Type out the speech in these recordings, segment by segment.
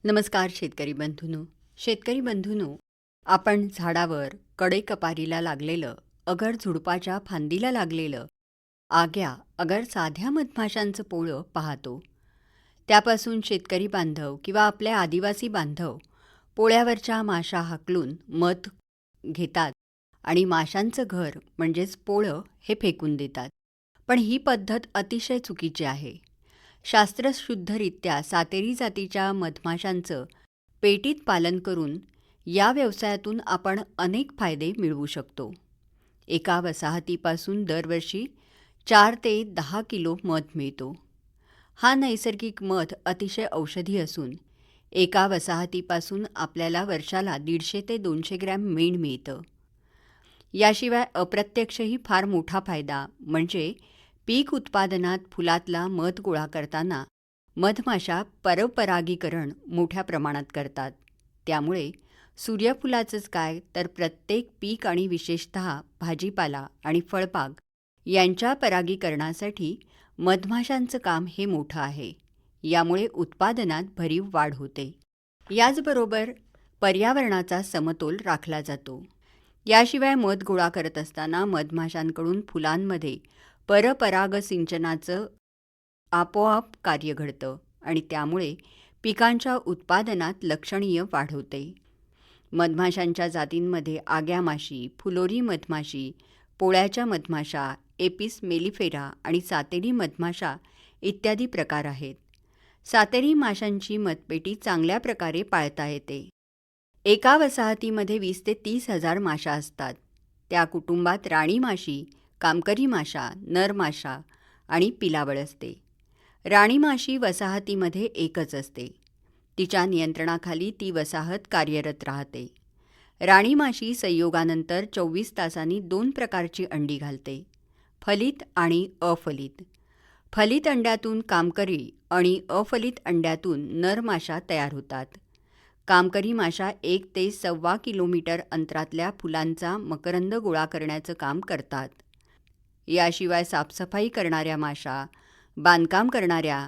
नमस्कार शेतकरी बंधूंनो, आपण झाडावर कडेकपारीला लागलेलं, अगर झुडपाच्या फांदीला लागलेलं, आग्या अगर साध्या मधमाशांचं पोळं पाहतो. त्यापासून शेतकरी बांधव किंवा आपले आदिवासी बांधव पोळ्यावरच्या माशा हाकलून मध घेतात आणि माशांचं घर म्हणजेच पोळं हे फेकून देतात. पण ही पद्धत अतिशय चुकीची आहे. शास्त्रशुद्धरित्या सातेरी जातीच्या मधमाशांचं पेटीत पालन करून या व्यवसायातून आपण अनेक फायदे मिळवू शकतो. एका वसाहतीपासून दरवर्षी 4 ते 10 किलो मध मिळतो. हा नैसर्गिक मध अतिशय औषधी असून एका वसाहतीपासून आपल्याला वर्षाला 150 ते 200 ग्रॅम मेण मिळतं. याशिवाय अप्रत्यक्षही फार मोठा फायदा म्हणजे पीक उत्पादनात फुलातला मध गोळा करताना मधमाशा परपरागीकरण मोठ्या प्रमाणात करतात. त्यामुळे सूर्यफुलाचंच काय तर प्रत्येक पीक आणि विशेषतः भाजीपाला आणि फळबाग यांच्या परागीकरणासाठी मधमाशांचं काम हे मोठं आहे. यामुळे उत्पादनात भरीव वाढ होते. याचबरोबर पर्यावरणाचा समतोल राखला जातो. याशिवाय मध गोळा करत असताना मधमाशांकडून फुलांमध्ये परपरागसिंचनाचं आपोआप कार्य घडतं आणि त्यामुळे पिकांच्या उत्पादनात लक्षणीय वाढ होते. मधमाशांच्या जातींमध्ये आग्या माशी, फुलोरी मधमाशी, पोळ्याच्या मधमाशा, एपिस मेलिफेरा आणि सातेरी मधमाशा इत्यादी प्रकार आहेत. सातेरी माशांची मधपेटी चांगल्या प्रकारे पाळता येते. एका वसाहतीमध्ये 20 ते 30 हजार माशा असतात. त्या कुटुंबात राणी माशी, कामकरी माशा, नर माशा आणि पिलावळ असते. राणी माशी वसाहतीमध्ये एकच असते. तिच्या नियंत्रणाखाली ती वसाहत कार्यरत राहते. राणी माशी संयोगानंतर 24 तासांनी 2 प्रकारची अंडी घालते, फलित आणि अफलित. फलित अंड्यातून कामकरी आणि अफलित अंड्यातून नर माशा तयार होतात. कामकरी माशा 1 ते 1.25 किलोमीटर अंतरातल्या फुलांचा मकरंद गोळा करण्याचं काम करतात. याशिवाय साफसफाई करणाऱ्या माशा, बांधकाम करणाऱ्या,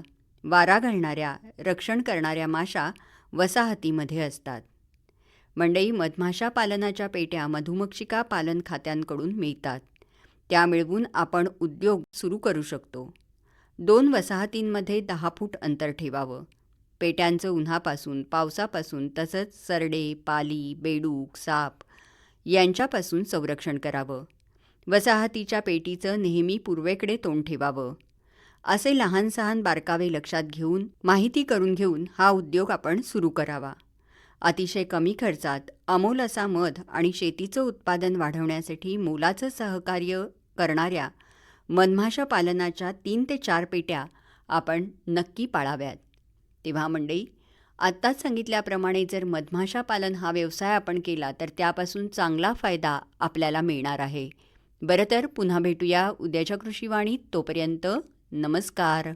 वारा घालणाऱ्या, रक्षण करणाऱ्या माशा वसाहतीमध्ये असतात. मंडई, मधमाशा पालनाच्या पेट्या मधुमक्षिका पालन खात्यांकडून मिळतात. त्या मिळवून आपण उद्योग सुरू करू शकतो. 2 वसाहतींमध्ये 10 फूट अंतर ठेवावं. पेट्यांचं उन्हापासून, पावसापासून तसंच सरडे, पाली, बेडूक, साप यांच्यापासून संरक्षण करावं. वसाहतीच्या पेटीचं नेहमी पूर्वेकडे तोंड ठेवावं. असे लहान सहान बारकावे लक्षात घेऊन, माहिती करून घेऊन हा उद्योग आपण सुरू करावा. अतिशय कमी खर्चात अमोल असा मध आणि शेतीचं उत्पादन वाढवण्यासाठी मोलाचं सहकार्य करणाऱ्या मधमाशा पालनाच्या 3 ते 4 पेट्या आपण नक्की पाळाव्यात. तेव्हा मंडळी, आत्ताच सांगितल्याप्रमाणे जर मधमाशा पालन हा व्यवसाय आपण केला तर त्यापासून चांगला फायदा आपल्याला मिळणार आहे. बरं तर पुन्हा भेटूया उद्याच्या कृषीवाणीत. तोपर्यंत नमस्कार.